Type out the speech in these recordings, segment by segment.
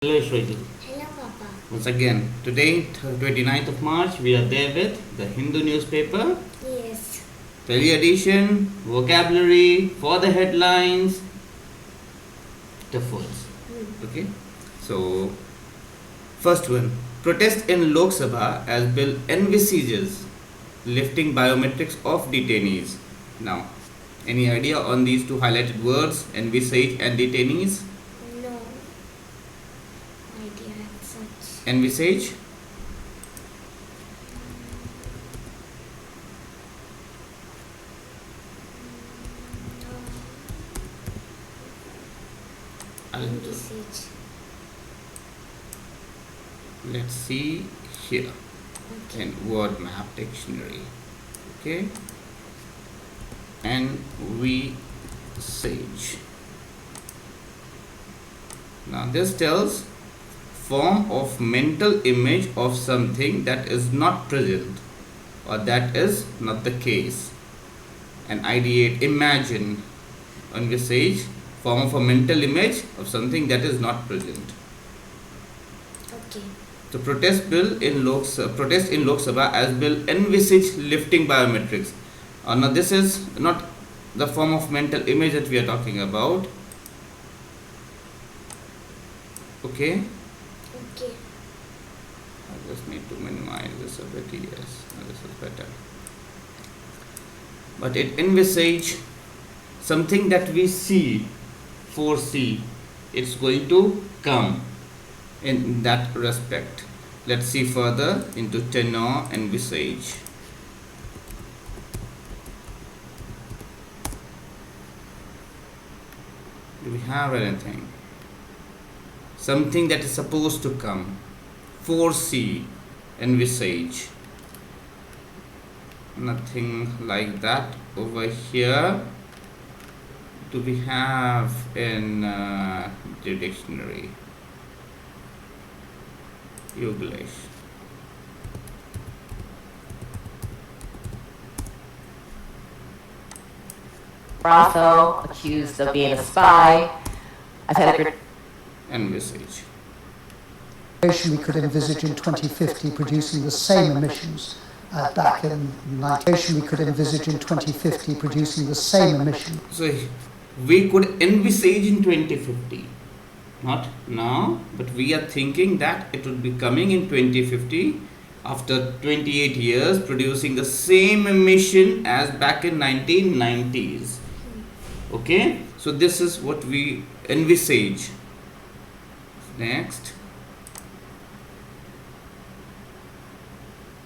Hello Shruti. Hello, Papa. Once again, today, 29th of March, we are there with the Hindu newspaper, Yes. daily edition, vocabulary for the headlines, deferred. Okay, so first one, protest in Lok Sabha as bill envisages lifting biometrics of detainees. Now, any idea on these two highlighted words, envisage and detainees? No idea as such. Envisage? Envisage. Let's see here Okay. in word map dictionary. Okay, envisage. Now this tells form of mental image of something that is not present or that is not the case. And ideate, imagine. Envisage, form of a mental image of something that is not present. Okay. So protest in Lok Sabha as bill envisage lifting biometrics. Now this is not the form of mental image that we are talking about. Okay. Okay. I just need to minimize this a bit. Yes, this is better. But it envisage something that we see, foresee. It's going to come in that respect. Let's see further into tenor and visage. Do we have anything? Something that is supposed to come, foresee, envisage. Nothing like that over here. Do we have in the dictionary? English. Brotho, accused of being a spy. I've had a Envisage. We could envisage in 2050 producing the same emissions back in 19. We could envisage in 2050 producing the same emissions. So we could envisage in 2050, not now, but we are thinking that it would be coming in 2050 after 28 years, producing the same emission as back in 1990s. Okay, so this is what we envisage. Next.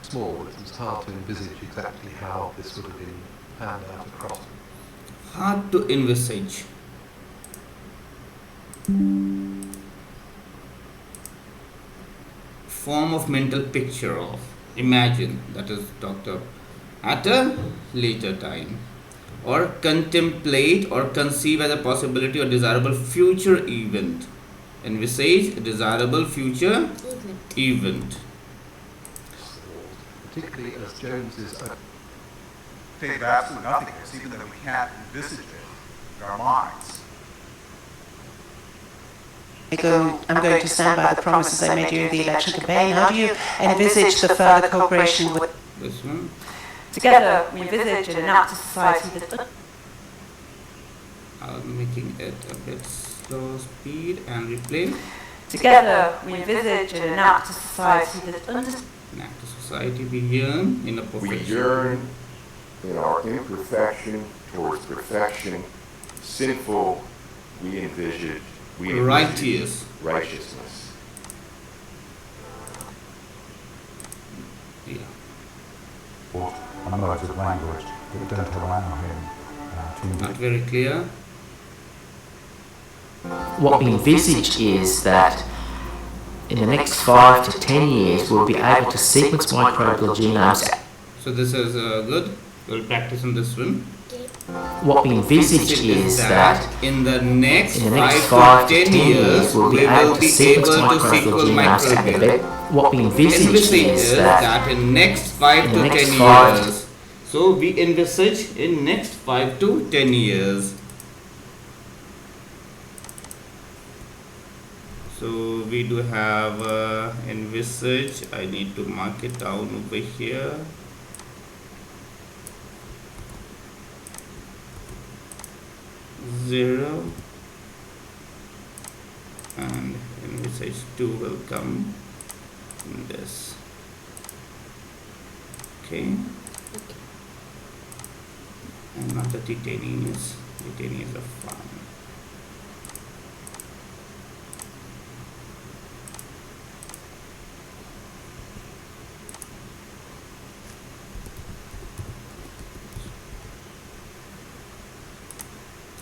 Small, it was hard to envisage exactly how this would have been panned out across. Hard to envisage. Form of mental picture of, imagine, that is talked of at a later time. Or contemplate or conceive as a possibility or desirable future event. Envisage a desirable future event. Particularly as Jones's Think of absolute nothingness, even though we can't envisage it in our minds. I'm going to stand by the promises I made during the election campaign. How do you envisage the further cooperation with... This one. Together, we envisage an enacted society that... I'm making it a bit slow speed and replay. Together, we envisage an enacted society that understands... An active society we yearn in a We perfection. yearn in our imperfection towards perfection. Sinful, we envisage Righteous. righteousness. Yeah. Or modes of language that don't allow him Not very clear. What we envisage is that in the next 5 to 10 years we'll be able to sequence microbial genomes. So this is good. We'll practice on this one. What we envisage is that in the next 5 to 10 years we'll be able to sequence microbial genomes. What we envisage is that in next 5 to 10 years. So we envisage in next 5 to 10 years. So we do have envisage. I need to mark it down over here. Zero, and envisage 2 will come in this. Okay. And not the detainees. Detainees are fine.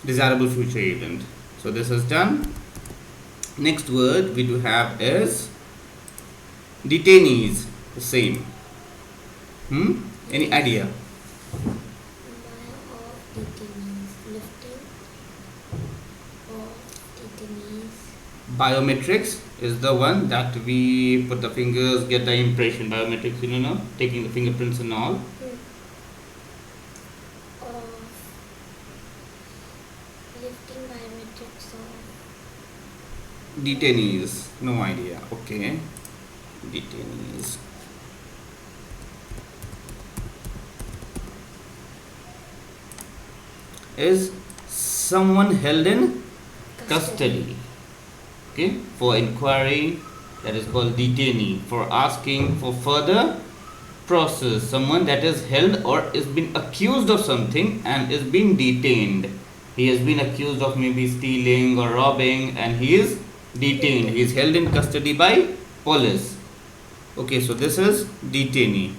Desirable future event. So this is done. Next word we do have is detainees. The same. Any idea? Biometrics is the one that we put the fingers, get the impression. Biometrics, you know, taking the fingerprints and all. Lifting biometrics of Detainees, no idea. Okay, detainees. Is someone held in custody. Okay, for inquiry, that is called detainee. For asking for further process, someone that is held or is being accused of something and is being detained. He has been accused of maybe stealing or robbing, and he is detained. He is held in custody by police. Okay, so this is detainee.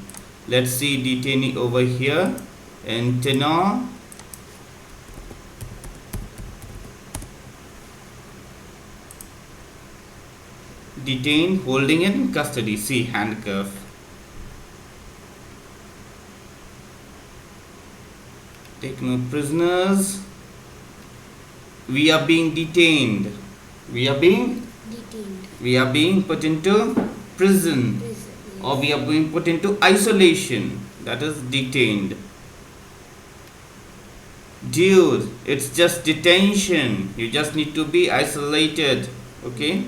Let's see detainee over here in tenor. Detained, holding it in custody. See, handcuff. Take no prisoners. We are being detained. We are being put into prison, or we are being put into isolation. That is detained. Dude, it's just detention. You just need to be isolated. Okay?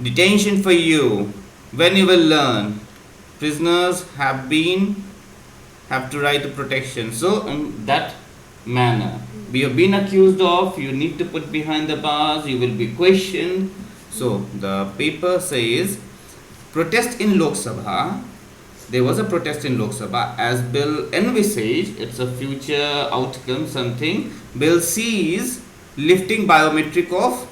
Detention for you. When you will learn. Prisoners have to right to protection. So in that manner, we have been accused of, you need to put behind the bars, you will be questioned. So the paper says, protest in Lok Sabha. There was a protest in Lok Sabha as bill envisage, it's a future outcome something. Bill sees lifting biometric of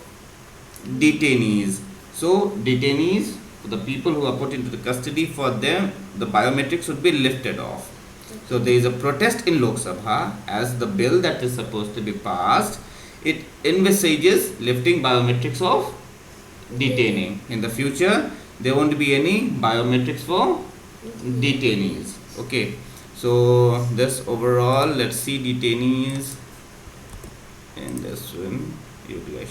detainees. So detainees, the people who are put into the custody, for them the biometrics would be lifted off. So there is a protest in Lok Sabha as the bill that is supposed to be passed. It envisages lifting biometrics of detaining. In the future, there won't be any biometrics for detainees. Okay. So this overall, let's see detainees in this one. English.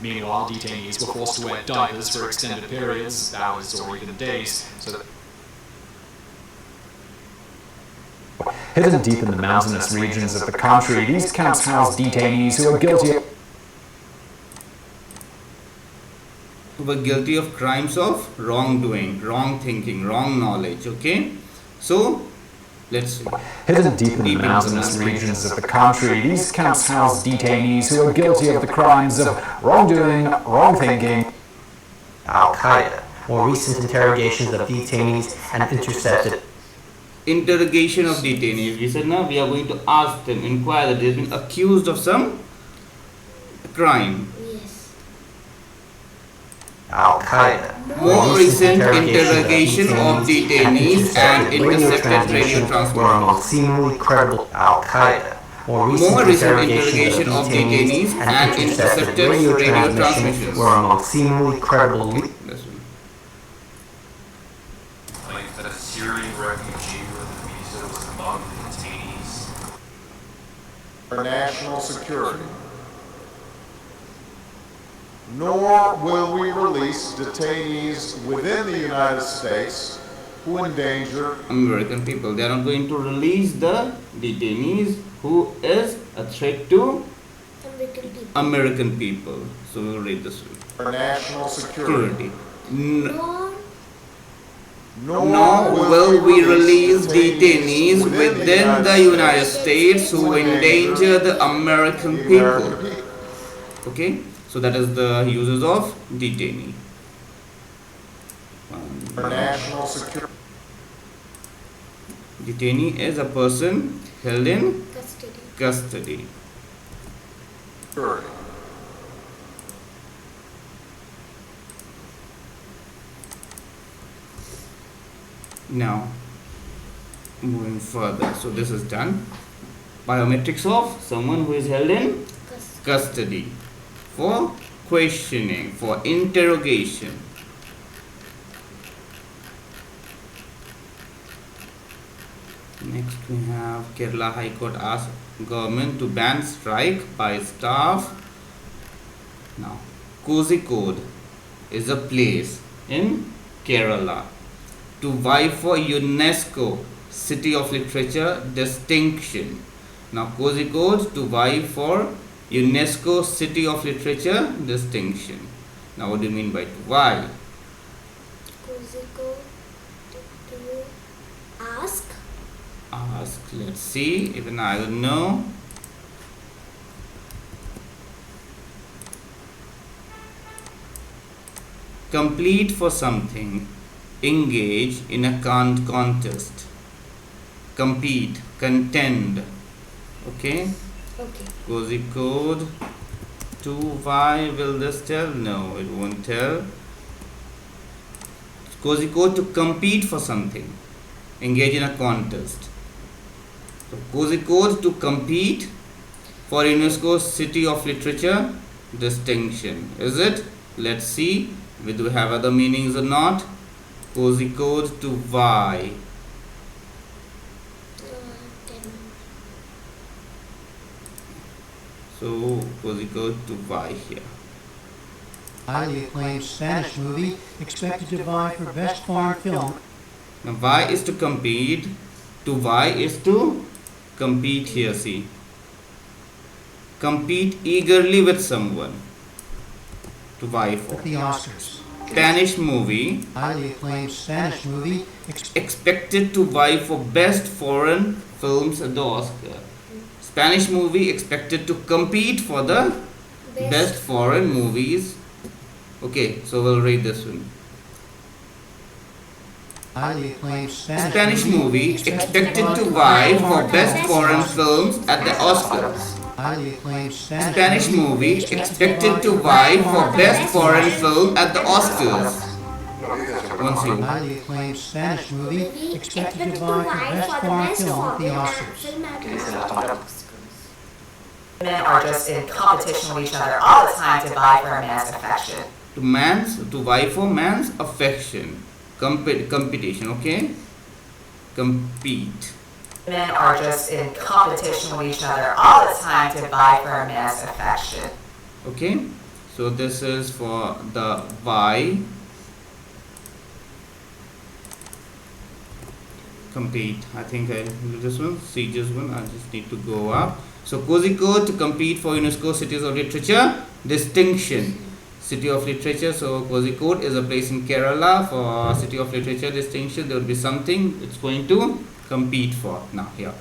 Meanwhile, detainees were forced to wear diapers for extended periods, hours or even days, so that hidden deep in the mountainous regions of the country, these camps house detainees who are guilty of crimes of wrongdoing, wrong thinking, wrong knowledge. Okay, so let's see. Hidden deep in the mountainous regions of the country, these camps house detainees who are guilty of the crimes of wrongdoing, wrong thinking. Al-Qaeda. More recent interrogations of detainees and intercepted. Interrogation of detainees. We said now we are going to ask them, inquire that they have been accused of some crime. Yes. Al-Qaeda. More recent interrogation of detainees and intercepted radio were transmission. among seemingly credible. Al-Qaeda. More More recent interrogation of detainees and intercepted radio transmissions. were among seemingly credible. This one. Claims that a Syrian refugee with a visa was among the detainees. For national security. Nor will we release detainees within the United States who endanger American people. They are not going to release the detainees who is a threat to American people. American people. So we'll read this one. For national security. Nor Nor will we release detainees within the United States who endanger the American people. Okay, so that is the uses of detainee. For national security. Detainee is a person held in custody. Security. Now, moving further. So this is done. Biometrics of someone who is held in custody for questioning, for interrogation. Next we have Kerala High Court asks government to ban strike by staff. Now, Kozhikode is a place in Kerala to vie for UNESCO City of Literature distinction. Now, Kozhikode to vie for UNESCO City of Literature distinction. Now, what do you mean by to vie? Kozhikode to ask. Ask. Let's see. Even I don't know. Complete for something. Engage in a contest. Compete. Contend. Okay. Okay. Kozhikode to vie. Will this tell? No, it won't tell. Kozhikode to compete for something. Engage in a contest. So Kozhikode to compete for UNESCO City of Literature distinction. Is it? Let's see. Do we have other meanings or not? Kozhikode to vie. So Kozhikode to vie here. Highly acclaimed Spanish movie expected to vie for best foreign film. Now vie is to compete. To vie is to compete here. See. Compete eagerly with someone. To vie for. At the Oscars. Spanish movie. Highly acclaimed Spanish movie expected to vie for best foreign films at the Oscar. Spanish movie expected to compete for the best foreign movies. Okay, so we'll read this one. Highly acclaimed Spanish movie expected to vie for best foreign films at the Oscars. Highly acclaimed Spanish movie expected to vie for best foreign film at the Oscars. Once you. Highly acclaimed Spanish movie expected to vie for best foreign film at the Oscars. Men are just in competition with each other all the time to vie for a man's affection. To vie for man's affection. Competition, okay? Compete. Men are just in competition with each other all the time to vie for a man's affection. Okay, so this is for the vie. Compete. I think I do this one. See this one. I just need to go up. So Kozhikode to compete for UNESCO Cities of Literature distinction. City of Literature. So Kozhikode is a place in Kerala for City of Literature distinction. There will be something it's going to compete for. Now here,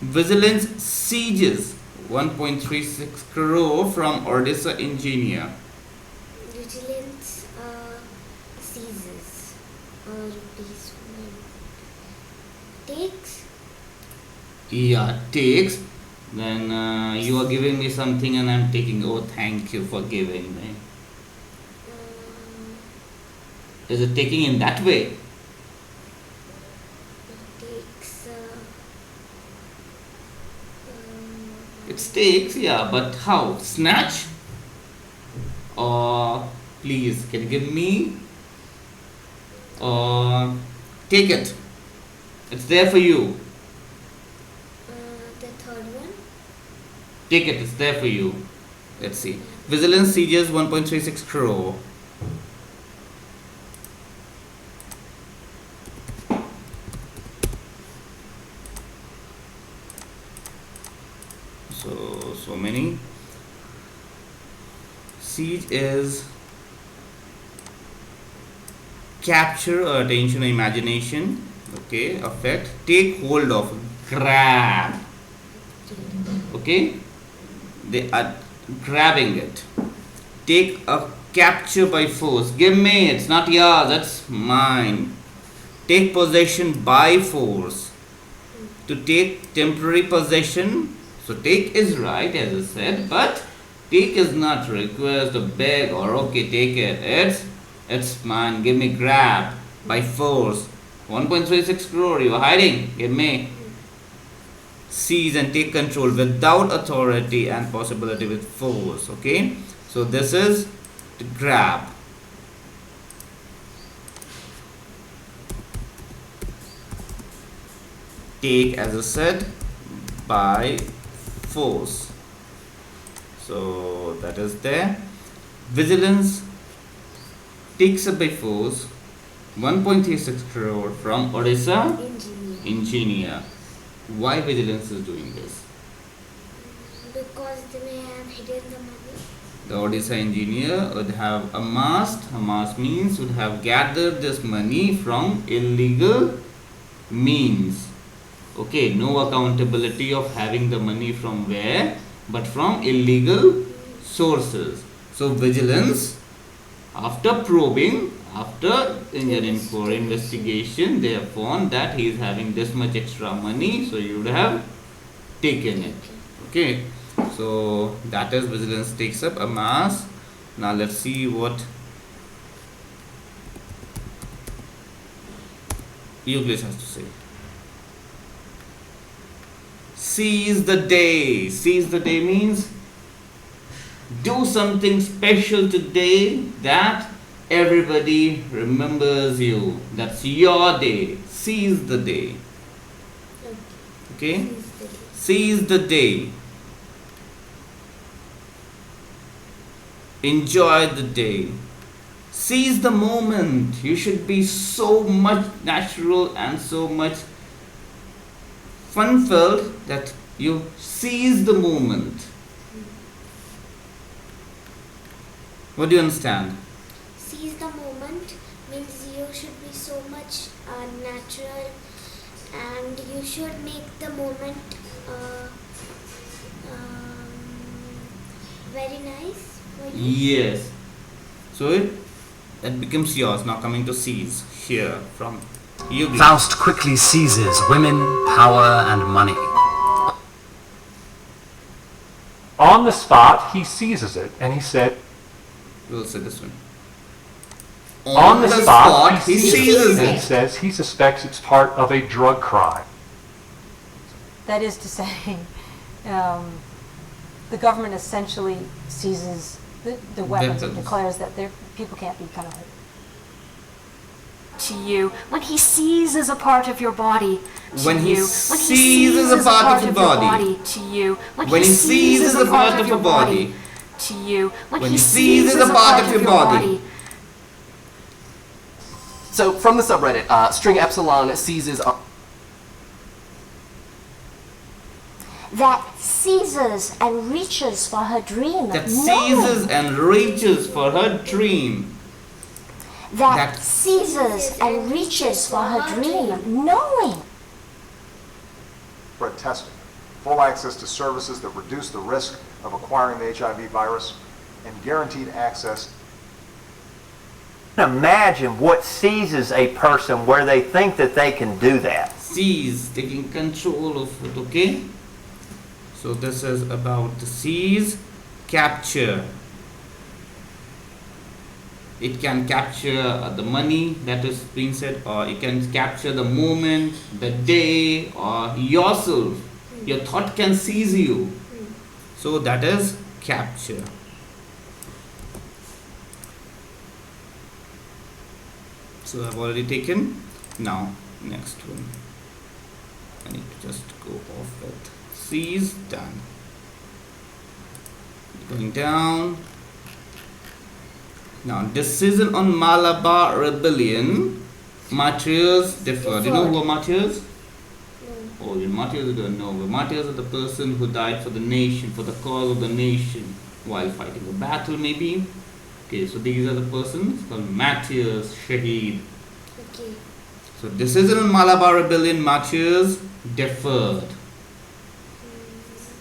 Vigilance sieges 1.36 crore from Odisha engineer. Vigilance seizes rupees. Takes. Yeah, takes. Then you are giving me something and I'm taking. Oh, thank you for giving me. Is it taking in that way? It takes, yeah, but how? Snatch? Or please, can you give me? Or take it. It's there for you. The third one. Take it, it's there for you. Let's see. Vigilance sieges 1.36 crore. So many. Siege is capture or attention or imagination. Okay, affect, take hold of, grab. Okay, they are grabbing it. Take a capture by force. Give me, it's not yours, that's mine. Take possession by force. To take temporary possession. So take is right, as I said, but take is not request or beg or okay, take it. It's mine. Give me, grab by force. 1.36 crore you are hiding. Give me. Seize and take control without authority and possibility with force. Okay. So this is to grab. Take, as I said, by force. So that is there. Vigilance takes up by force 1.36 crore from Odisha engineer. Why vigilance is doing this? Because they may have hidden the money. The Odisha engineer would have amassed means would have gathered this money from illegal means. Okay, no accountability of having the money from where, but from illegal sources. So vigilance, after probing, after investigation, they have found that he is having this much extra money, so you would have taken it. Okay, so that is vigilance takes up amass. Now let's see what English has to say. Seize the day. Seize the day means do something special today that everybody remembers you. That's your day. Seize the day. Okay? Seize the day. Enjoy the day. Seize the moment. You should be so much natural and so much fun-filled that you seize the moment. What do you understand? Seize the moment means you should be so much natural and you should make the moment very nice for you. Yes. So it becomes yours. Now coming to seize here from you. Faust quickly seizes women, power, and money. On the spot, he seizes it, and he said, We'll say this one. On the spot, he seizes it. it. He says he suspects it's part of a drug crime. That is to say, the government essentially seizes the weapons and declares that people can't be kind of to you when he seizes a part of your body. When he seizes a part of your body. To you when he seizes a part of your body. To you when he seizes a part of your body. So from the subreddit, string epsilon seizes. That seizes and reaches for her dream. That seizes and reaches for her dream. That seizes and reaches for her dream, knowing. Spread testing, full access to services that reduce the risk of acquiring the HIV virus, and guaranteed access. Imagine what seizes a person where they think that they can do that. Seize, taking control of it, okay? So this is about the seize, capture. It can capture the money that is being said, or it can capture the moment, the day, or yourself. Your thought can seize you. So that is capture. So I've already taken. Now next one. I need to just go off it. Seize, done. Going down. Now, decision on Malabar rebellion. Martyrs deferred. You know who are martyrs? No. Oh, the martyrs you don't know. The martyrs are the person who died for the nation, for the cause of the nation. while fighting a battle maybe. Okay, so these are the persons called martyrs, shaheed. Okay. So decision on Malabar rebellion, martyrs, deferred.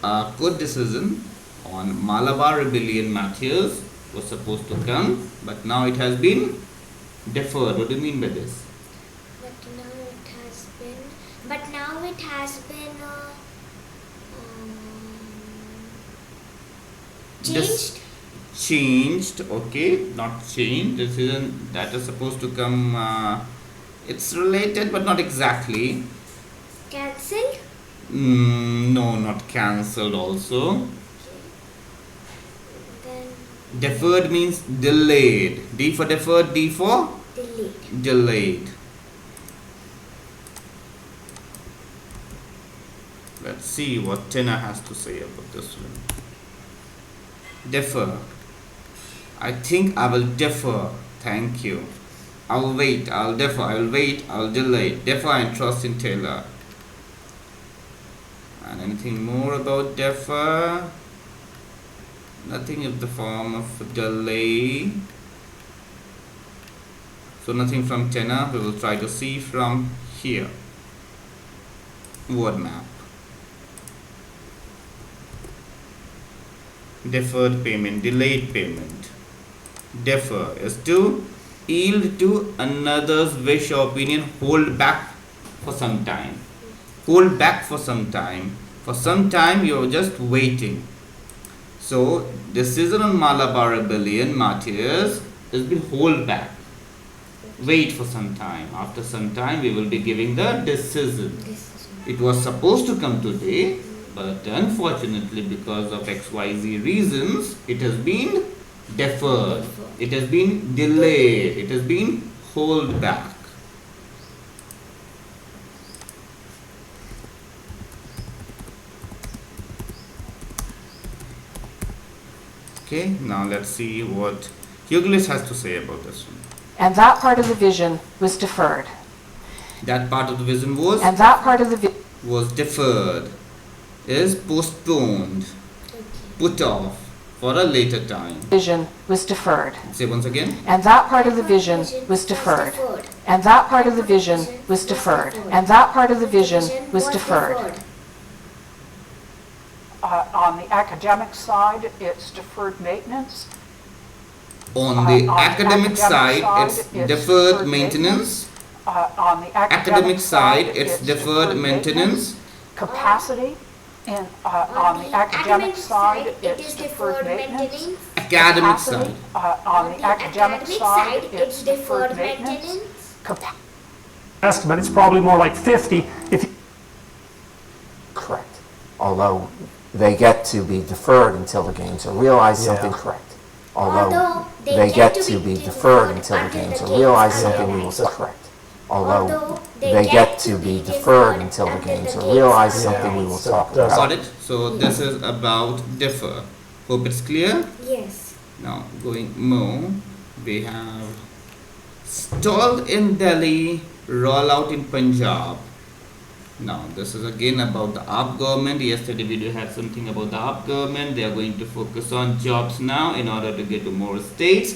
A court decision on Malabar rebellion, martyrs was supposed to come, but now it has been deferred. What do you mean by this? But now it has been changed. Changed, okay, not changed. Decision that is supposed to come. It's related, but not exactly. Cancelled? No, not cancelled. Also. Okay. Then Deferred means delayed. D for deferred, D for delayed. Delayed. Let's see what Tina has to say about this one. Defer. I think I will defer. Thank you. I'll wait. I'll defer. I'll wait. I'll delay. Defer and trust in Taylor. And anything more about defer? Nothing of the form of delay. So nothing from Tina. We will try to see from here. Word map. Deferred payment, delayed payment. Defer is to yield to another's wish or opinion, hold back for some time. Hold back for some time. For some time you are just waiting. So decision on Malabar rebellion, martyrs, is been hold back. Wait for some time. After some time we will be giving the decision. It was supposed to come today, but unfortunately because of XYZ reasons, it has been deferred. It has been delayed. It has been held back. Okay, now let's see what Huglis has to say about this one. And that part of the vision was deferred. That part of the vision was? And that part of the was deferred, is postponed, put off for a later time. Vision was deferred. Say once again. And that part of the vision was deferred. And that part of the vision was deferred. And that part of the vision was deferred. On the academic side, it's deferred maintenance. On the academic side, it's deferred maintenance. On the Academic side, it's deferred maintenance. Capacity. And on the academic side, it's deferred maintenance. Academic side. On the academic side, it's deferred maintenance. Estimate, it's probably more like 50 if you Correct. Although they get to be deferred until the gains are realized, something correct. Although they get to be deferred until the gains are realized, something we will say correct. Although they get to be deferred until the gains are realized, something we will talk about. Got it? So this is about defer. Hope it's clear? Yes. Now going more, we have stalled in Delhi, rollout in Punjab. Now this is again about the AAP government. Yesterday video had something about the AAP government. They are going to focus on jobs now in order to get to more states.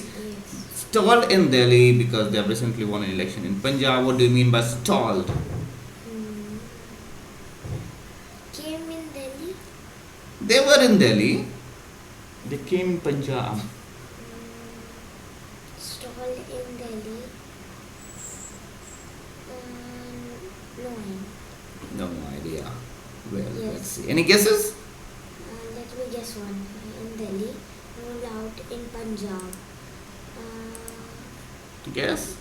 Stalled in Delhi because they have recently won an election in Punjab. What do you mean by stalled? Came in Delhi. They were in Delhi. They came in Punjab. Stalled in Delhi. No idea. Well, let's see. Any guesses? Let me guess one. In Delhi, rolled out in Punjab. Guess?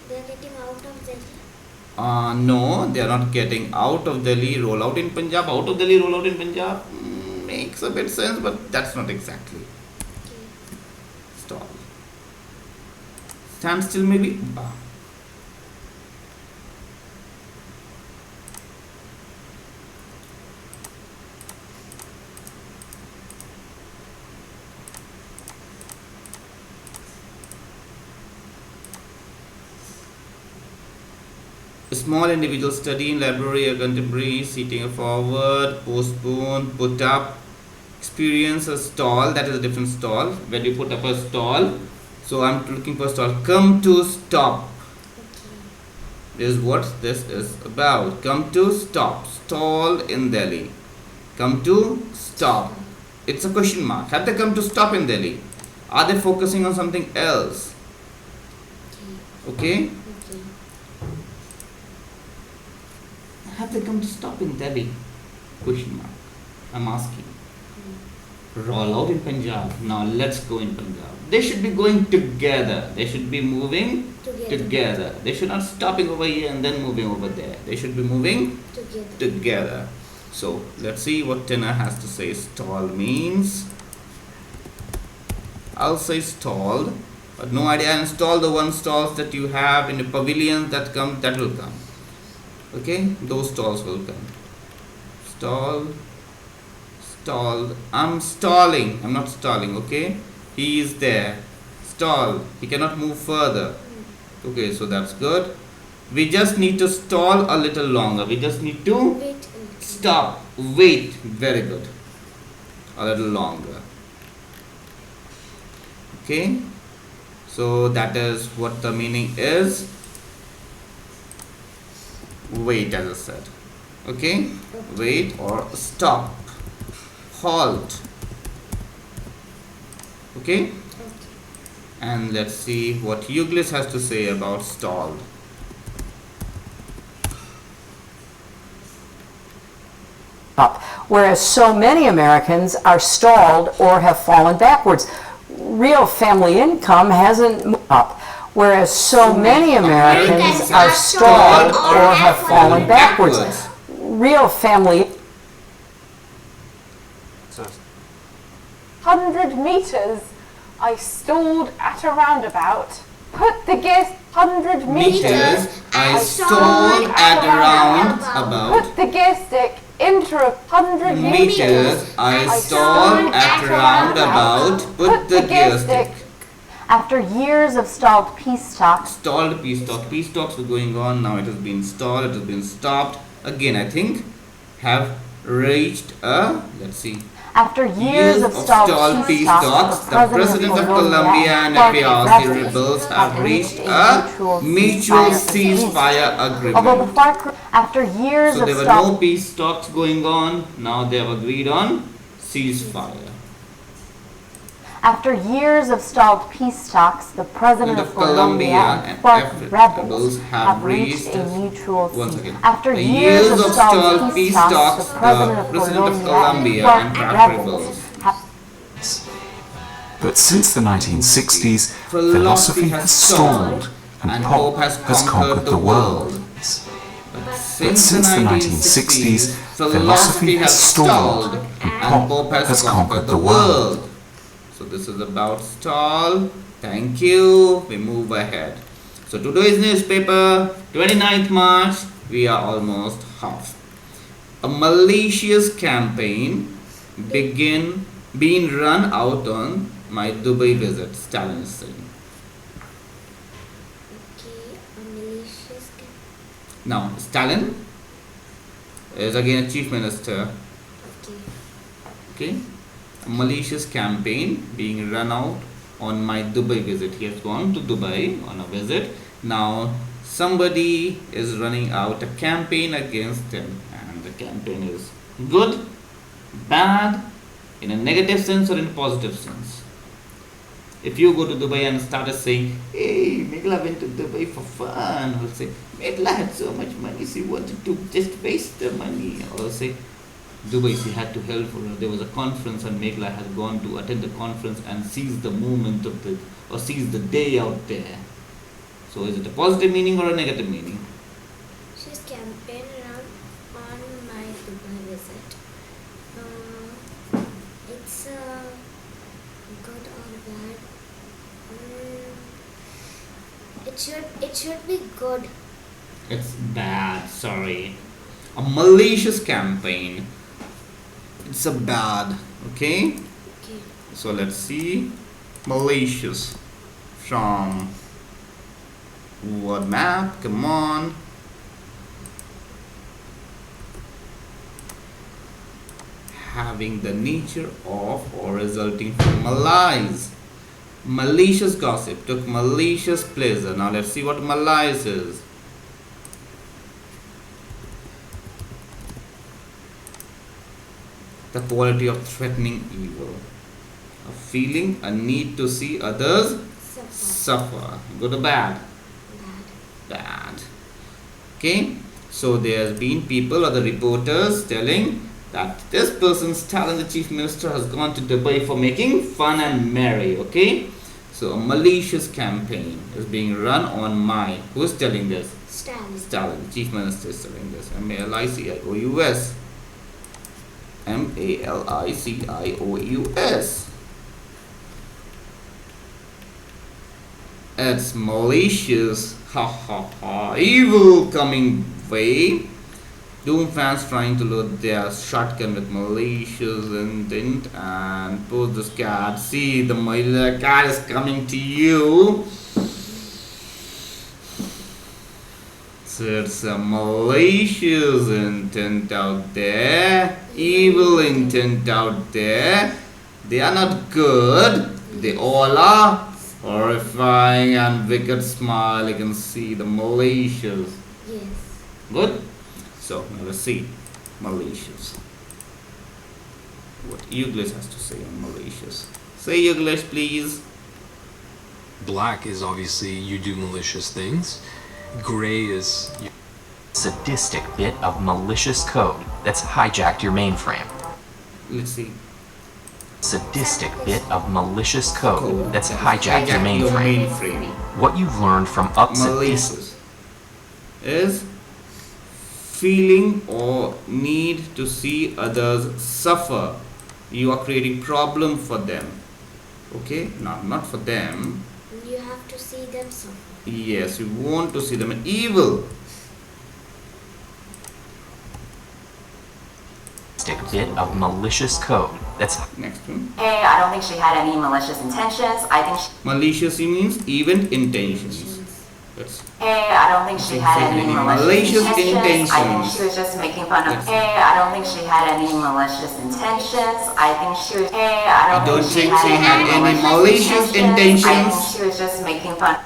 They are getting out of Delhi. No, they are not getting out of Delhi. Roll out in Punjab. Out of Delhi, roll out in Punjab. Makes a bit sense, but that's not exactly. Stall. Stand still, maybe. Small individual study in library or contemporary, seating forward, postpone, put up. experience a stall. That is a different stall. When you put up a stall, so I'm looking for stall. Come to stop. Is what this is about. Come to stop. Stall in Delhi. Come to stop. It's a question mark. Have they come to stop in Delhi? Are they focusing on something else? Okay? Have they come to stop in Delhi? Question mark. I'm asking. Roll out in Punjab. Now let's go in Punjab. They should be going together. They should be moving together. They should not stopping over here and then moving over there. They should be moving together. So let's see what Tina has to say. Stall means. I'll say stalled, but no idea. Install the one stalls that you have in the pavilion that will come. Okay, those stalls will come. Stalled. I'm stalling. I'm not stalling. Okay, he is there. Stall. He cannot move further. Okay, so that's good. We just need to stall a little longer. We just need to stop. Wait. Very good. A little longer. Okay, so that is what the meaning is. Wait, as I said. Okay, wait or stop, halt. Okay, and let's see what Euglis has to say about stalled. Up, whereas so many Americans are stalled or have fallen backwards. Real family income hasn't moved up, whereas so many Americans are stalled or have fallen backwards. Real family 100 meters, I stalled at a roundabout. Put the gear 100 meters, I stalled at a roundabout. Put the gear stick into 100 meters, I stalled at a roundabout. Put the gear stick. After years of stalled peace talks. Stalled peace talk. Peace talks were going on. Now it has been stalled. It has been stopped. Again, I think have reached a. Let's see. After years of stalled peace talks, the President of Colombia and FARC rebels have reached a mutual ceasefire agreement. After years so there were no peace talks going on. Now they have agreed on ceasefire. After years of stalled peace talks, the President of Colombia and FARC rebels have reached a mutual ceasefire. After years of stalled peace talks, the President of Colombia and FARC rebels. But since the 1960s, philosophy has stalled and pop has conquered the world. But since the 1960s, philosophy has stalled and pop has conquered the world. So this is about stall. Thank you. We move ahead. So today's newspaper, 29th March, we are almost half. A malicious campaign being run out on my Dubai visit, Stalin is saying. Okay, a malicious campaign. Now, Stalin is again a chief minister. Okay. A malicious campaign being run out on my Dubai visit. He has gone to Dubai on a visit. Now somebody is running out a campaign against him, and the campaign is good, bad, in a negative sense or in a positive sense. If you go to Dubai and started saying, hey, Megla went to Dubai for fun, or say, Megla had so much money, she wanted to just waste the money, or say, Dubai, she had to help her. There was a conference and Megla had gone to attend the conference and seize the moment of the, or seize the day out there. So is it a positive meaning or a negative meaning? She's campaign around on my Dubai visit. It's good or bad. It should be good. It's bad, sorry. A malicious campaign. It's a bad, okay? So let's see. Malicious from word map, come on. having the nature of or resulting from malice. Malicious gossip took malicious pleasure. Now let's see what malice is. The quality of threatening evil. A feeling, a need to see others suffer. Good or bad? Bad. Okay. So there's been people or the reporters telling that this person's Stalin, the chief minister, has gone to Dubai for making fun and merry. Okay. So a malicious campaign is being run on my. Who's telling this? Stalin. Stalin, the chief minister, is telling this. M-A-L-I-C-I-O-U-S. M-A-L-I-C-I-O-U-S. It's malicious, ha ha ha, evil coming way. Doom fans trying to load their shotgun with malicious intent and post this card. See, the card is coming to you. So it's a malicious intent out there, evil intent out there. They are not good. They all are horrifying and wicked smile. You can see the malicious. Yes. Good? So now let's see malicious. What English has to say on malicious. Say English, please. Black is obviously you do malicious things. Gray is you. Sadistic bit of malicious code that's hijacked your mainframe. Let's see. Sadistic bit of malicious code that's hijacked your mainframe. What you've learned from malicious is feeling or need to see others suffer. You are creating problem for them. Okay? Not for them. You have to see them suffer. Yes, you want to see them evil. Bit of malicious code. That's next one. Hey, I don't think she had any malicious intentions. I think malicious means event intentions. That's hey, I don't think she had any malicious intentions. I think she was just making fun of. Hey, I don't think she had any malicious intentions. I think she was. Hey, I don't think she had any malicious intentions. I think she was just making fun.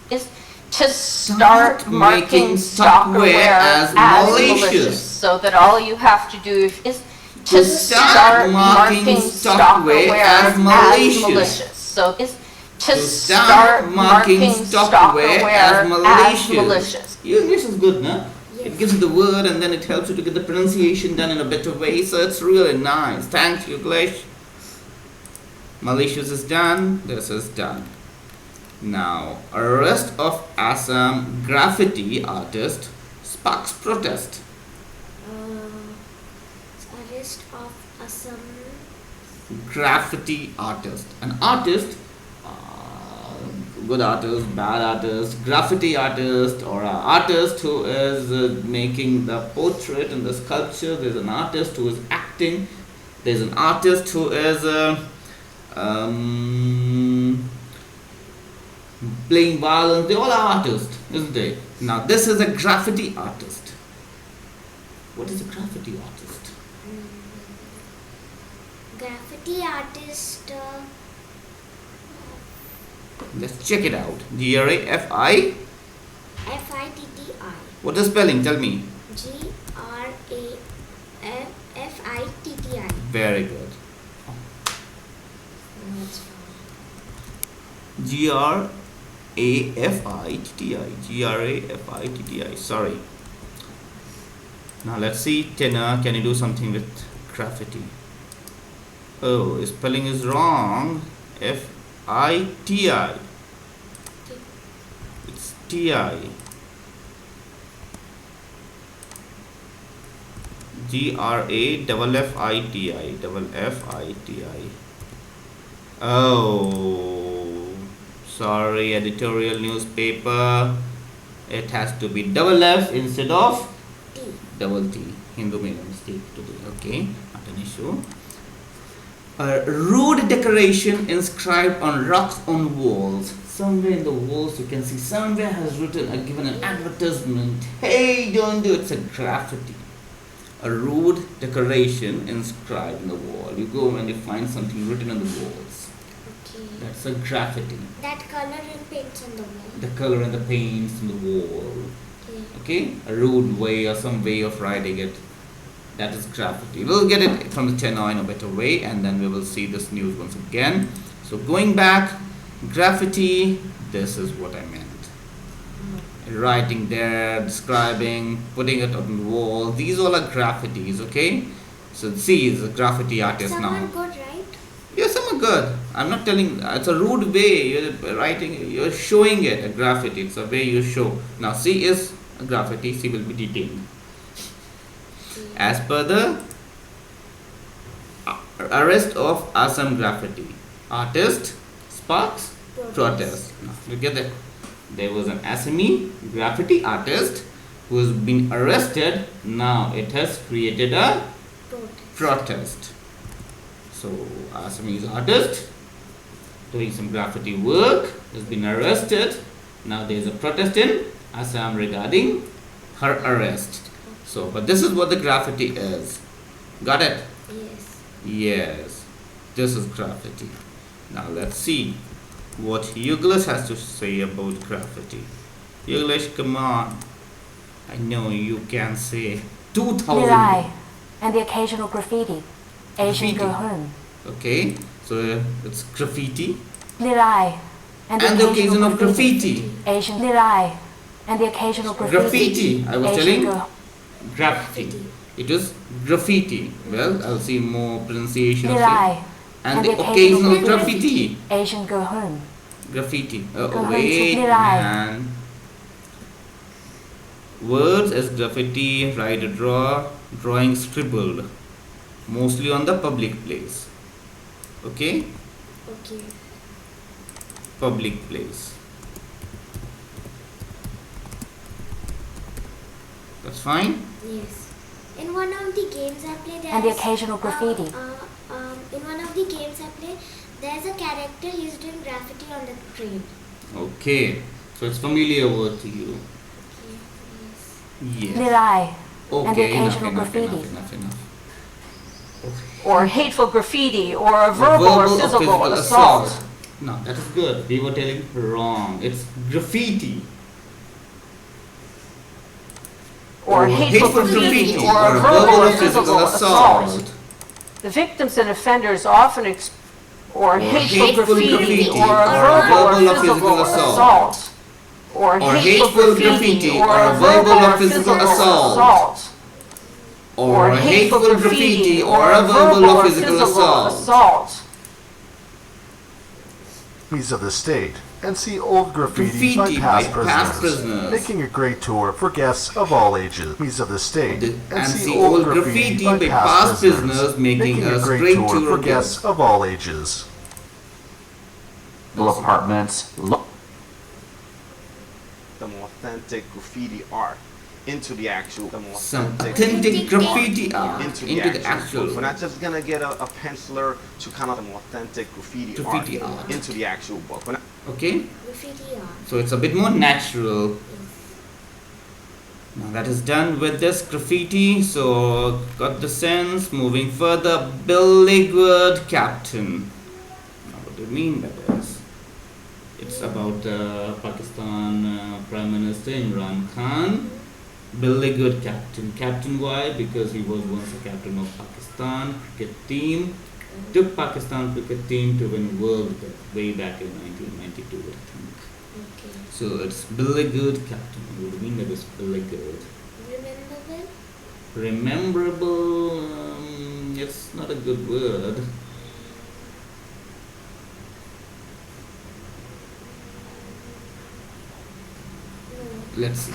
Is to start marking stalkerware as malicious, so that all you have to do is to start marking stalkerware as malicious. So is to start marking stalkerware as malicious. Your English is good, no? Yes. It gives you the word and then it helps you to get the pronunciation done in a better way. So it's really nice. Thanks, English. Malicious is done. This is done. Now, arrest of Assam graffiti artist sparks protest. Arrest of Assam graffiti artist. An artist, good artist, bad artist, graffiti artist, or an artist who is making the portrait and the sculpture. There's an artist who is acting. There's an artist who is playing violin. They all are artists, isn't they? Now this is a graffiti artist. What is a graffiti artist? Graffiti artist. Let's check it out. G-R-A-F-I. F-I-T-T-I. What's the spelling? Tell me. G-R-A-F-I-T-T-I. Very good. That's fine. G-R-A-F-I-T-T-I. G-R-A-F-I-T-T-I. Sorry. Now let's see. Tenor, can you do something with graffiti? Oh, his spelling is wrong. F-I-T-I. It's T-I. G-R-A-F-F-I-T-I. F-F-I-T-I. Oh, sorry, editorial newspaper. It has to be double F instead of double T. Hindu made a mistake today. Okay, not an issue. A rude decoration inscribed on rocks on walls. Somewhere in the walls you can see somewhere has written given an advertisement. Hey, don't do it. It's a graffiti. a rude decoration inscribed in the wall. You go and you find something written on the walls. Okay. That's a graffiti. That color and paints on the wall. The color and the paints on the wall. Okay. Okay? A rude way or some way of writing it. That is graffiti. We'll get it from the channel in a better way, and then we will see this news once again. So going back, graffiti, this is what I meant. Writing there, describing, putting it on the wall. These all are graffitis, okay? So see, he's a graffiti artist some now. are good, right? Yeah, some are good. I'm not telling, it's a rude way. You're writing, you're showing it, a graffiti. It's a way you show. Now C is a graffiti, C will be detained. As per the arrest of Assam graffiti artist sparks protest. Now look at that. There was an Assami graffiti artist who has been arrested. Now it has created a protest. So Assamese artist doing some graffiti work has been arrested. Now there is a protest in Assam regarding her arrest. So, but this is what the graffiti is. Got it? Yes. Yes. This is graffiti. Now let's see what Yuglas has to say about graffiti. Yuglas, come on. I know you can say 2000. Lirai and the occasional graffiti. Asian Graffiti. Gohun. Okay, so it's graffiti. Lirai and And the occasion of graffiti. Asian Lirai and the occasional Graffiti. I was Asian telling graffiti. It was graffiti. Well, I'll see more pronunciation of Lirai it. And the occasional graffiti. Asian Gohun. Graffiti. Gohun Wait, Lirai. man. Words as graffiti, write a drawing scribbled. Mostly on the public place. Okay? Okay. Public place. That's fine? Yes. In one of the games I play, And the occasional graffiti. In one of the games I play, there's a character who's doing graffiti on the train. Okay. So it's familiar word to you. Okay. Yes. Lirai and the Okay, enough, occasional enough, graffiti. enough. Or hateful graffiti, or a verbal or physical assault. No, that is good. We were telling wrong. It's graffiti. Or hateful graffiti, or a verbal or physical assault. The victims and offenders often or hateful graffiti or a verbal verbal or physical assault. Or hateful graffiti or a verbal or physical assault. Or hateful graffiti or a verbal or physical assault. Enemies of the state and see old graffiti by past prisoners, making a great tour for guests of all ages. Enemies of the state and see old graffiti by past prisoners, making a great tour for guests of all ages. Apartments. Some authentic graffiti art into the actual some authentic graffiti art into the actual book. We're not just gonna get a penciler to kind of an authentic graffiti art into the actual book. Okay. Graffiti art. So it's a bit more natural. Now that is done with this graffiti. So got the sense. Moving further, Beleaguered captain. Now what do you mean by this? It's about Pakistan Prime Minister Imran Khan. Beleaguered captain. Captain why? Because he was once a captain of Pakistan cricket team. Took Pakistan cricket team to win World Cup way back in 1992, I think. Okay. So it's Beleaguered captain. What do you mean by this Beleaguered? Rememberable? Rememberable, it's not a good word. Let's see.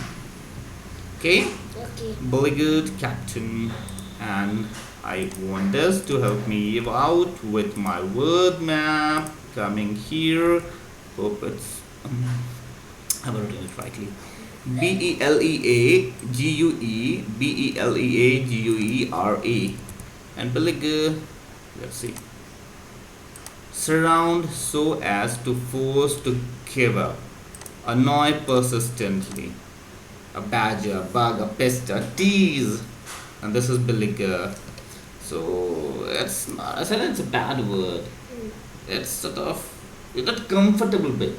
Okay? Okay. Beleaguered captain, and I want this to help me out with my word map coming here. Hope it's I will written it rightly. Beleaguere and Beleaguer, let's see. Surround so as to force to give up, annoy persistently, a badger, a bug, a pest, a tease, and this is beleaguered. So it's not, I said it's a bad word. It's sort of, you're not comfortable with.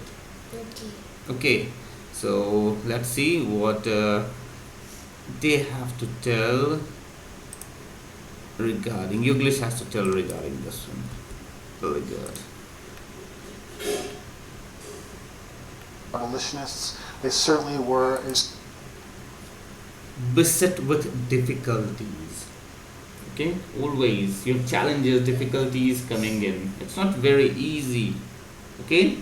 Okay, so let's see what they have to tell regarding, English has to tell regarding this one. Beleaguered. Abolitionists, they certainly were beset with difficulties. Okay, always your challenges, difficulties coming in. It's not very easy. Okay,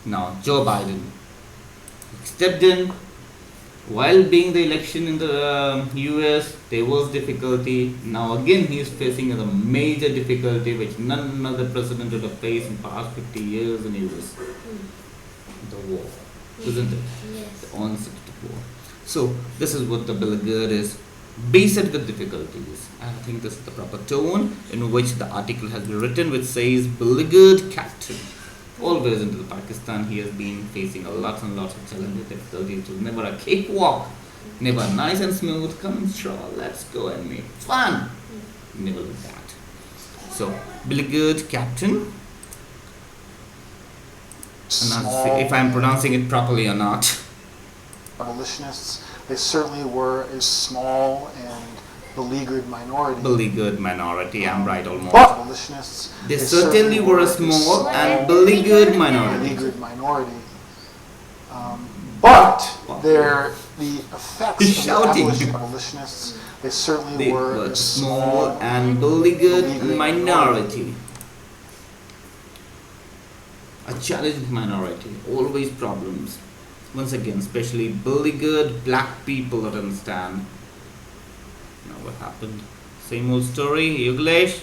now Joe Biden stepped in while being the election in the US. There was difficulty. Now again he is facing a major difficulty which none other president would have faced in past 50 years in US. The war, isn't it? Yes. The onset of the war. So this is what the beleaguered is, beset with difficulties. I think this is the proper tone in which the article has been written, which says beleaguered captain. Always into the Pakistan he has been facing a lot and lots of challenges, difficulties. It was never a cakewalk, never nice and smooth. Come sure, let's go and make fun. Never like that. So beleaguered captain. And I'll see if I'm pronouncing it properly or not. Abolitionists, they certainly were a small and beleaguered minority. Beleaguered minority, I'm right almost. Abolitionists, They certainly were a small and beleaguered minority. But the effects He's of shouting. the abolitionists, they certainly were a small and beleaguered minority. A challenged minority, always problems. Once again, especially beleaguered black people don't understand. Now what happened? Same old story, English,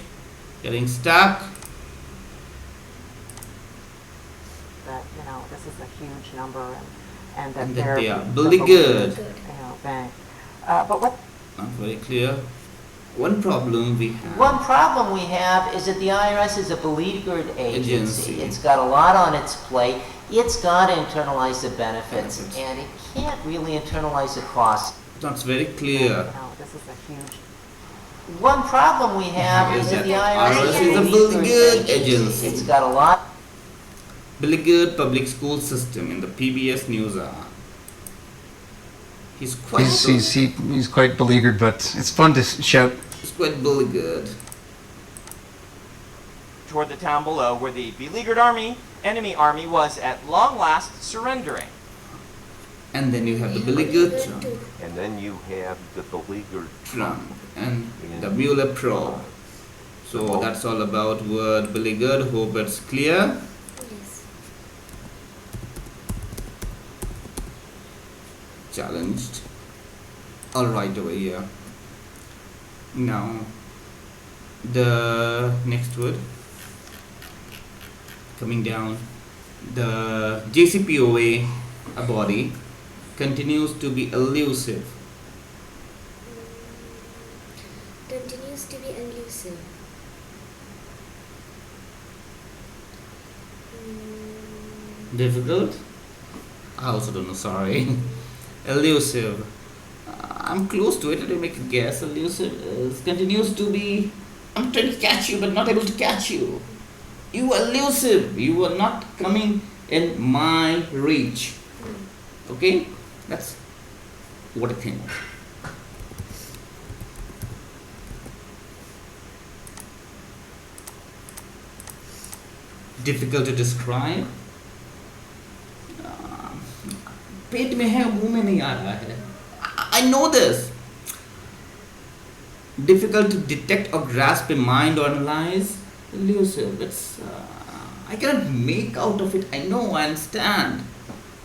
getting stuck. That, this is a huge number and that And they're that they are beleaguered. Bang. But what? Not very clear. One problem we have. One problem we have is that the IRS is a beleaguered agency. It's got a lot on its plate. It's got to internalize the benefits, and it can't really internalize the costs. That's very clear. No, this is a huge. One problem we have is that the IRS is a beleaguered agency. It's got a lot. Beleaguered public school system in the PBS News hour. He's quite beleaguered, but it's fun to shout. He's quite beleaguered. Toward the town below where the beleaguered enemy army was at long last surrendering. And then you have the beleaguered Trump. And then you have the beleaguered Trump and the Mueller probe. So that's all about word beleaguered. Hope it's clear. Challenged. All right over here. Now the next word coming down. The JCPOA, a body, continues to be elusive. Continues to be elusive. Difficult? I also don't know, sorry. Elusive. I'm close to it. Let me make a guess. Elusive continues to be. I'm trying to catch you, but not able to catch you. You are elusive. You are not coming in my reach. Okay? That's what I think. Difficult to describe. पेट में है, मुंह में नहीं आ रहा है. I know this. Difficult to detect or grasp in mind or analyze. Elusive. It's I cannot make out of it. I know, I understand.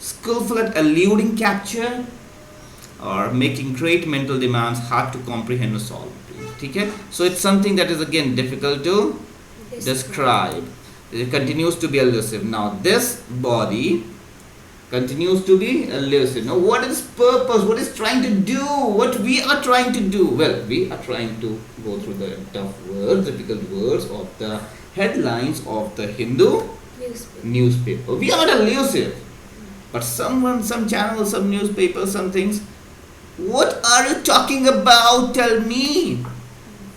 Skillful at eluding capture or making great mental demands hard to comprehend or solve. Okay? So it's something that is again difficult to describe. It continues to be elusive. Now this body continues to be elusive. Now what is purpose? What is trying to do? What we are trying to do? Well, we are trying to go through the tough words, difficult words of the headlines of the Hindu newspaper. We are not elusive. But someone, some channel, some newspaper, some things What are you talking about? Tell me.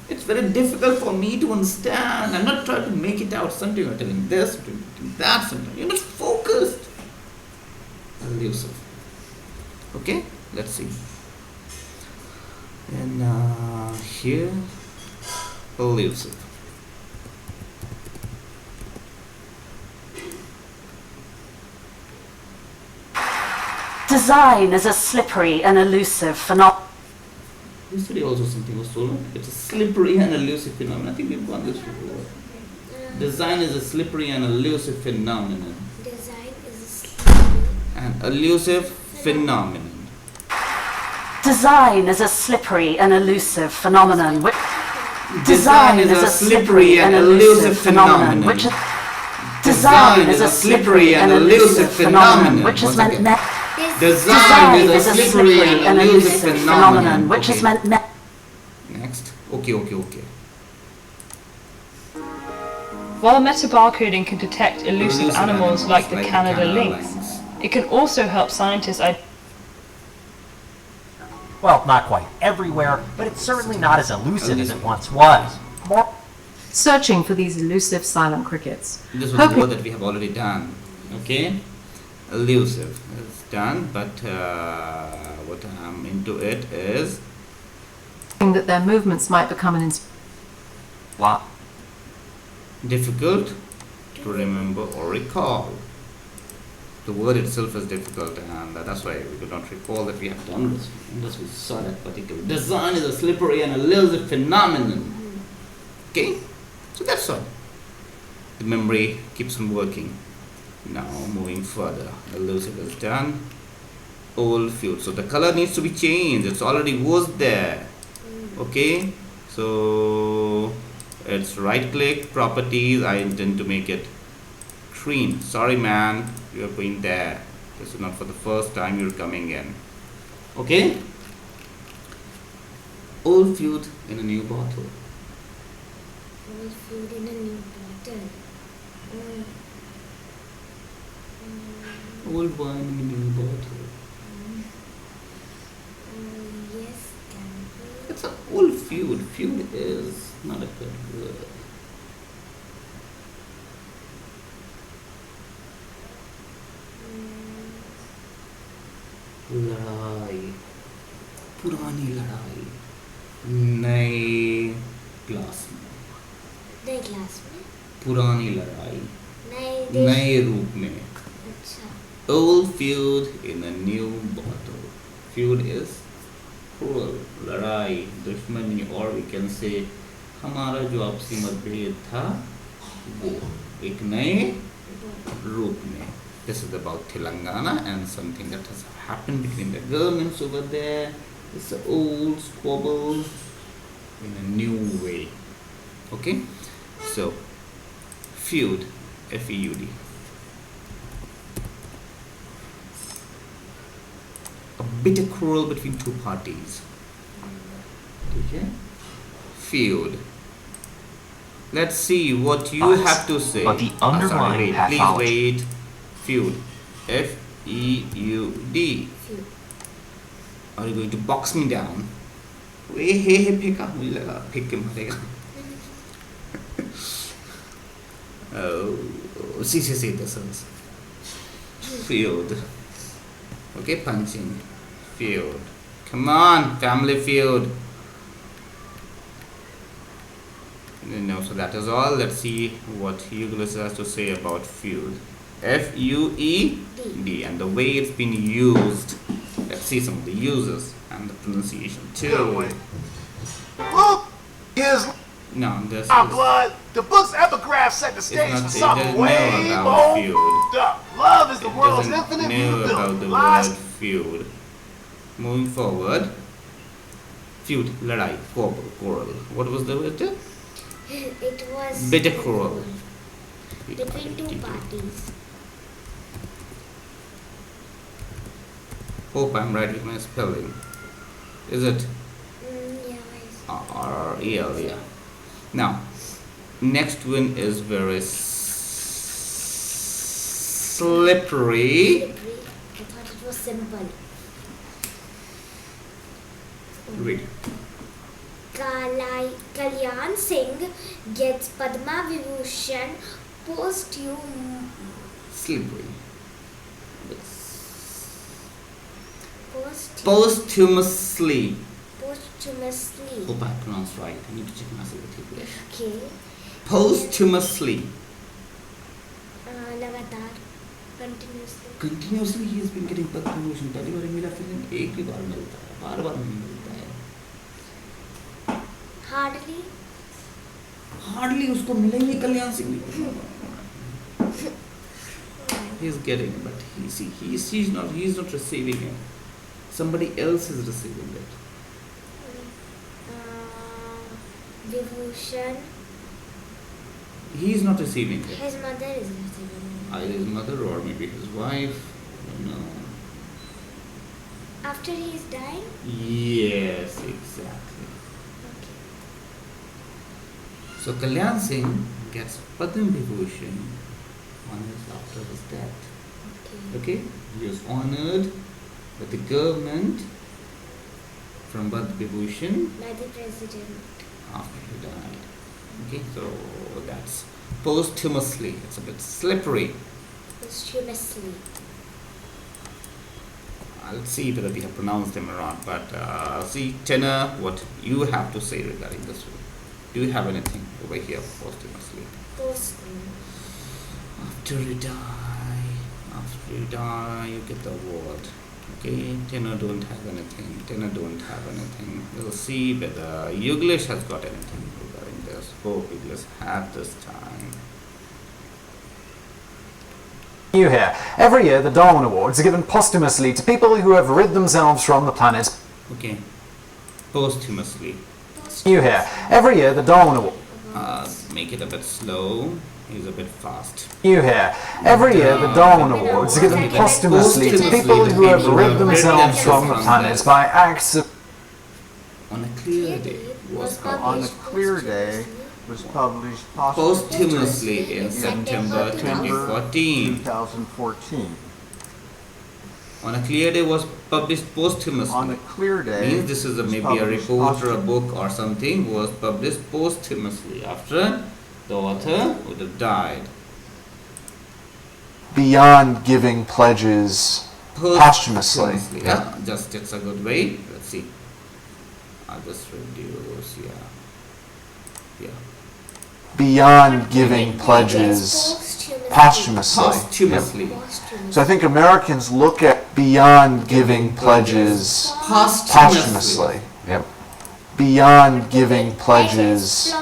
It's very difficult for me to understand. I'm not trying to make it out. Sometimes you're telling this, sometimes you're telling that, sometimes you're not focused. Elusive. Okay, let's see. And here, elusive. Design is a slippery and elusive phenomenon. Yesterday also something was told. It's a slippery and elusive phenomenon. I think we've gone this before. Design is a slippery and elusive phenomenon. Design is a slippery and elusive phenomenon. Design is a slippery and elusive phenomenon. Design is a slippery and elusive phenomenon. Design is a slippery and elusive phenomenon, which is meant Design is a slippery and elusive phenomenon, which is meant Next. Okay. While metabarcoding can detect elusive animals like the Canada lynx, it can also help scientists Well, not quite everywhere, but it's certainly not as elusive as it once was. Searching for these elusive silent crickets. This was the word that we have already done. Okay? Elusive is done, but what I'm into it is that their movements might become an difficult to remember or recall. The word itself is difficult, and that's why we could not recall that we have done this unless we saw that particular. Design is a slippery and elusive phenomenon. Okay? So that's all. The memory keeps on working. Now moving further. Elusive is done. Old feud. So the color needs to be changed. It's already was there. Okay? So it's right click, properties. I intend to make it green. Sorry man, you're going there. This is not for the first time you're coming in. Okay? Old feud in a new bottle. Old feud in a new bottle. Old wine in a new bottle. Yes, can be. It's an old feud. Feud is not a good word. लड़ाई पुरानी लड़ाई नए class में पुरानी लड़ाई नए रूप में old feud in a new bottle. Feud is cruel, लड़ाई, दुश्मनी, or we can say हमारा जो आपसी मतभेद था वो एक नए रूप में. This is about Telangana and something that has happened between the governments over there. It's an old squabble in a new way. Okay? So, feud, F-E-U-D. A bitter quarrel between two parties. Okay? Feud. Let's see what you have to say. But the underlying pathology. Please wait. Feud. F-E-U-D. Are you going to box me down? Oh, see, this is feud. Okay, punching. Feud. Come on, family feud. No, so that is all. Let's see what Ulysses has to say about feud. F-U-E-D, and the way it's been used. Let's see some of the uses and the pronunciation too. Look, here's this our is blood. The book's epigraph set the stage for something way more. Love is the world's infinite know about the word feud. Moving forward, feud, ladai, quarrel. What was the word? It was bitter quarrel between two parties. Hope I'm right with my spelling. Is it? Yeah. R-R-E-L, yeah. Now, next one is very slippery. I thought it was simple. Read. Kalyan Singh gets Padma Vibhushan posthumously. Slippery. Posthumously. Posthumously. Hope I pronounced right. I need to check myself with English. Okay. Posthumously. लगातार. Continuously. Continuously he has been getting Padma Vibhushan. पहली बार मिला फिर एक ही बार मिलता है. बार-बार नहीं मिलता है. Hardly उसको मिला ही नहीं Kalyan Singh. He is getting, but he's not receiving it. Somebody else is receiving it. Vibhushan. He is not receiving it. His mother is receiving it. Either his mother or maybe his wife. I don't know. After he is dying? Yes, exactly. Okay. So Kalyan Singh gets Padma Vibhushan after his death. Okay. He was honored by the government from Padma Vibhushan by the president after he died. Okay, so that's posthumously. It's a bit slippery. Posthumously. I'll see whether we have pronounced them or not. But see, Tenor, what you have to say regarding this one? Do you have anything over here posthumously? After you die, you get the award. Okay, Tenor don't have anything. We'll see whether Yuglish has got anything regarding this. Hope Yuglish had this time. New here. Every year, the Darwin Awards are given posthumously to people who have rid themselves from the planet. Okay, posthumously. New here. Every year, the Darwin Awards. Make it a bit slow. He's a bit fast. New here. Every year, the Darwin Awards are given posthumously to people who have rid themselves from the planet by acts of. On a clear day was published posthumously in September 2014. On a clear day was published posthumously. On a clear day means this is maybe a report or a book or something was published posthumously after the author would have died. Beyond giving pledges posthumously. Yeah, just it's a good way. Let's see. I'll just reduce. Yeah. Beyond giving pledges posthumously. So I think Americans look at beyond giving pledges posthumously. Yep. Beyond giving pledges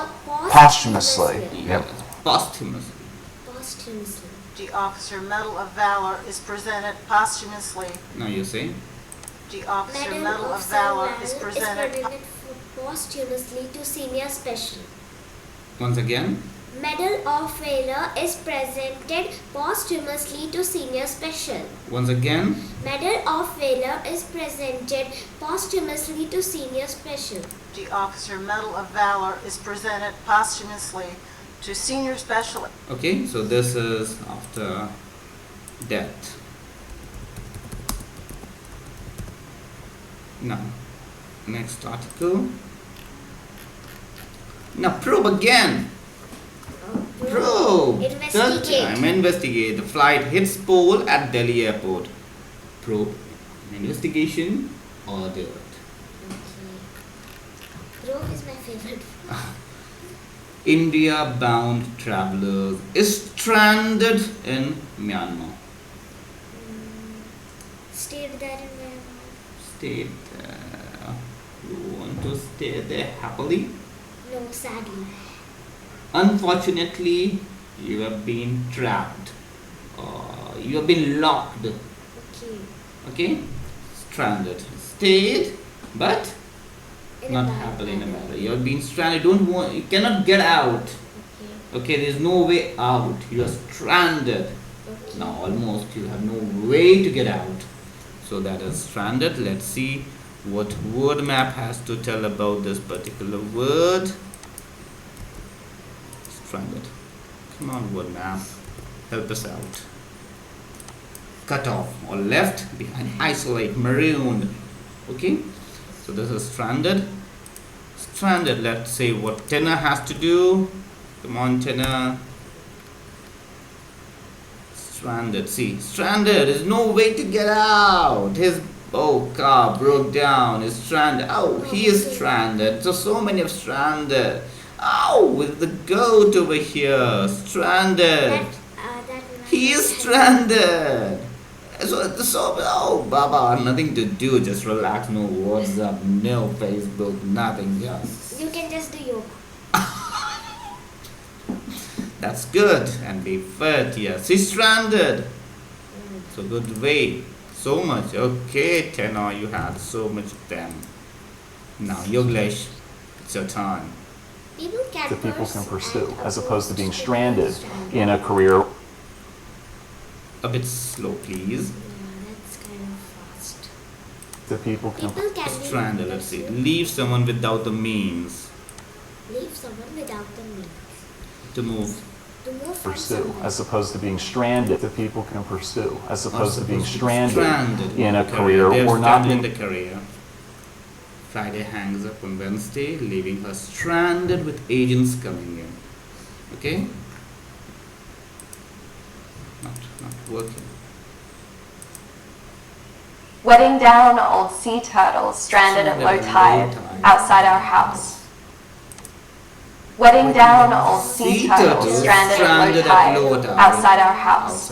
posthumously. Yep. Posthumously. The Officer Medal of Valor is presented posthumously. Now you say. The Officer Medal of Valor is presented posthumously to Senior Special. Once again. Medal of Valor is presented posthumously to Senior Special. Once again. Medal of Valor is presented posthumously to Senior Special. The Officer Medal of Valor is presented posthumously to Senior Special. Okay, so this is after death. Now, next article. Now probe again. Probe. Third time. Investigate. The flight hits pole at Delhi airport. Probe. Investigation or the earth. Probe is my favorite. India-bound travelers is stranded in Myanmar. Stayed there in Myanmar. Stayed there. You want to stay there happily? No, sadly. Unfortunately, you have been trapped. You have been locked. Okay? Stranded. Stayed, but not happily in a matter. You have been stranded. You cannot get out. Okay, there is no way out. You are stranded. Now almost you have no way to get out. So that is stranded. Let's see what word map has to tell about this particular word. Stranded. Come on, word map. Help us out. Cut off or left behind, isolate, marooned. Okay? So this is stranded. Stranded, let's say what Tenor has to do. Come on, Tenor. Stranded, see, stranded, there's no way to get out. His car broke down, he's stranded. Oh, he is stranded. So many are stranded. Oh, with the goat over here, stranded. He is stranded. Oh, Baba, nothing to do, just relax, no WhatsApp, no Facebook, nothing, just. You can just do yoga. That's good, and be fit, yes. He's stranded. So good way. So much. Okay, Tenor, you have so much of them. Now, Yogesh, it's your turn. That people can pursue, as opposed to being stranded in a career. A bit slow, please. That's kind of fast. That people can stranded, let's see. Leave someone without the means. Leave someone without the means. To move. Pursue, as opposed to being stranded. That people can pursue, as opposed to being stranded in a career or not in the career. Friday hangs up on Wednesday, leaving her stranded with agents coming in. Okay? Not working. Wetting down old sea turtles stranded at low tide outside our house. Wetting down old sea turtles stranded at low tide outside our house.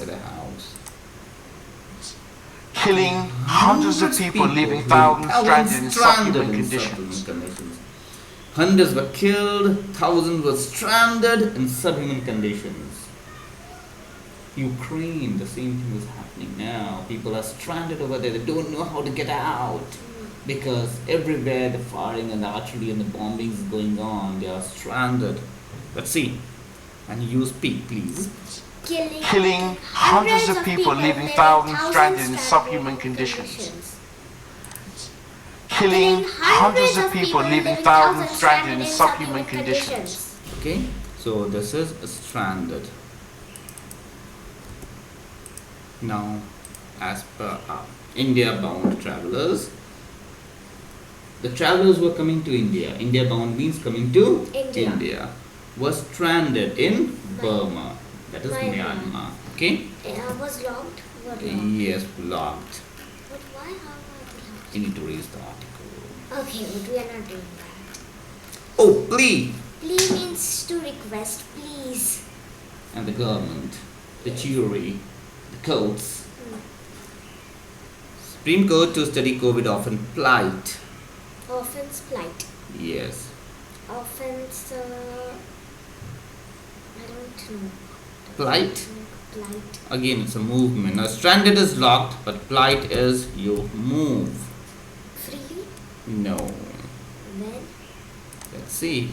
Killing hundreds of people, leaving thousands stranded in subhuman conditions. Hundreds were killed, thousands were stranded in subhuman conditions. Ukraine, the same thing is happening now. People are stranded over there, they don't know how to get out. Because everywhere the firing and the artillery and the bombing is going on, they are stranded. Let's see. And use P, please. Killing hundreds of people, leaving thousands stranded in subhuman conditions. Killing hundreds of people, leaving thousands stranded in subhuman conditions. Okay, so this is stranded. Now, as per India-bound travelers, the travelers were coming to India. India-bound means coming to India. Was stranded in Burma. That is Myanmar. Okay? Was locked? Yes, locked. But why? How are You need to raise the article. Okay, but we are not doing that. Oh, plea! Plea means to request, please. And the government, the jury, the courts. Supreme Court to study COVID often plight. Offense, plight. Yes. Offense, I don't know. Plight? Plight. Again, it's a movement. Now, stranded is locked, but plight is you move. Freely? No. Then? Let's see.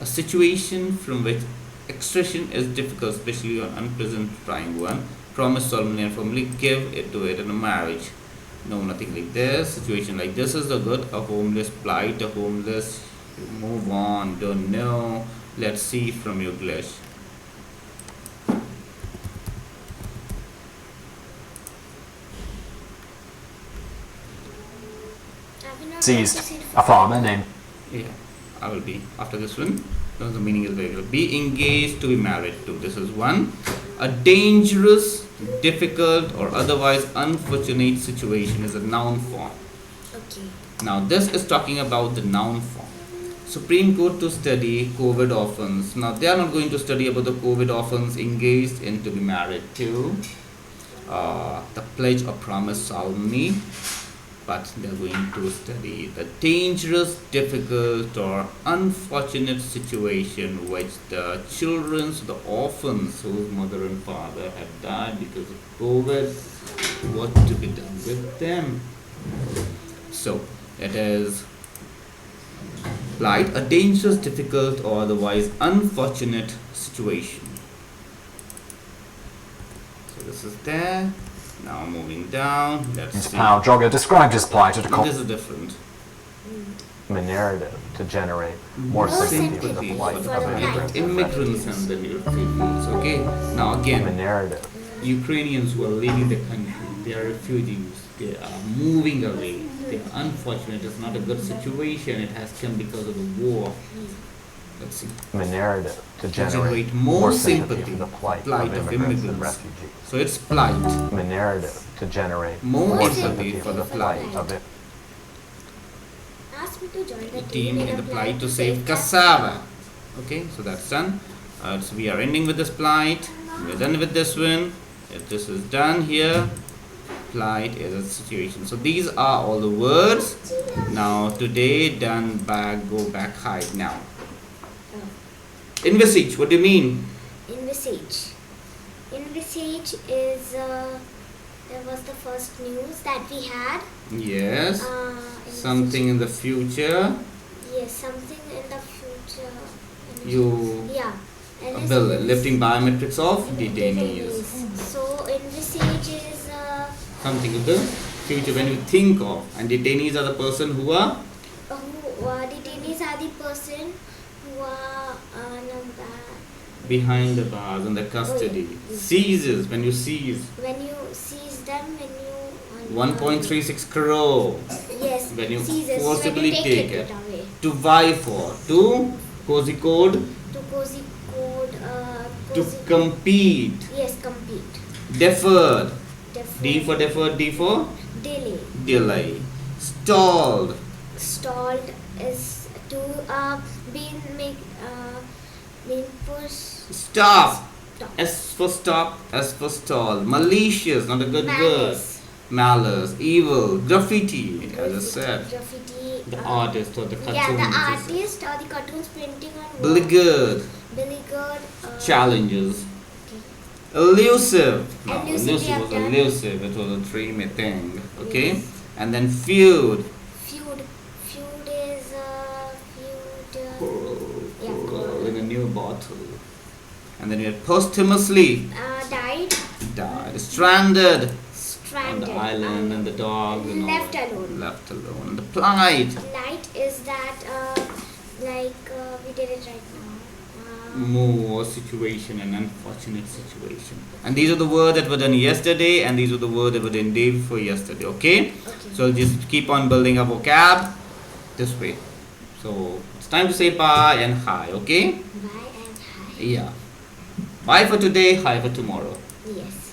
A situation from which extraction is difficult, especially on unpleasant trying one. Promise solemnly and formally give it to it in a marriage. No, nothing like this. Situation like this is the good. A homeless plight, a homeless, you move on, don't know. Let's see from your English. Seized a farmer named. Yeah, I will be after this one. The meaning is very good. Be engaged to be married to. This is one. A dangerous, difficult, or otherwise unfortunate situation is a noun form. Okay. Now this is talking about the noun form. Supreme Court to study COVID orphans. Now they are not going to study about the COVID orphans engaged in to be married to. The pledge or promise solemnly. But they are going to study the dangerous, difficult, or unfortunate situation which the children, the orphans whose mother and father have died because of COVID, what to be done with them. So, it is plight, a dangerous, difficult, or otherwise unfortunate situation. So, this is there. Now moving down, let's see. Pal Jogger described his plight at a This is different. A narrative to generate more sympathy with the plight of immigrants and the refugees. Okay. Now again, a narrative. Ukrainians who are leaving the country, they are refugees. They are moving away. They are unfortunate. It's not a good situation. It has come because of the war. Let's see. A narrative to Generate more sympathy for the plight of immigrants and refugees. So it's plight. A narrative to generate More sympathy for the plight of it. Ask me to join the Team in the plight to save cassava. Okay, so that's done. So we are ending with this plight. We're done with this one. If this is done here, plight is a situation. So these are all the words. Now today, done, back, go back, hide. Now, envisage. What do you mean? Envisage. Envisage is there was the first news that we had. Yes. Something in the future. Yes, something in the future. You. Yeah. Lifting biometrics of detainees. So envisage is something of the future when you think of, and detainees are the person who are. Detainees are the person who are behind the bars in the custody. Seizes, when you seize. When you seize them, when you. 1.36 crore. Yes. When you seizes, forcibly when you take it. away. To vie for. To cozy code. To cozy code. To compete. Yes, compete. Deferred. Deferred. D for deferred. D for delay. Delay. Stalled. Stalled is to being pushed. Stop. S for stop. S for stall. Malicious, not a good word. Malice. Evil. Graffitti, as I said. Graffitti. The artist or the cartoon. Yeah, the artist or the cartoons painting on. Beleaguered. Beleaguered. Challenges. Elusive. No, Elusive was elusive. It was a dreamy thing. Okay. Yes. And then feud. Feud is feud. Coral in a new bottle. And then we had posthumously. Died. Stranded. On the island and the dog and left alone. Left alone. And the plight. Plight is that we did it right now. More situation, an unfortunate situation. And these are the words that were done yesterday, and these are the words that were done day before yesterday. Okay? So I'll just keep on building a vocab this way. So it's time to say bye and hi. Okay? Bye and hi. Yeah. Bye for today, hi for tomorrow. Yes.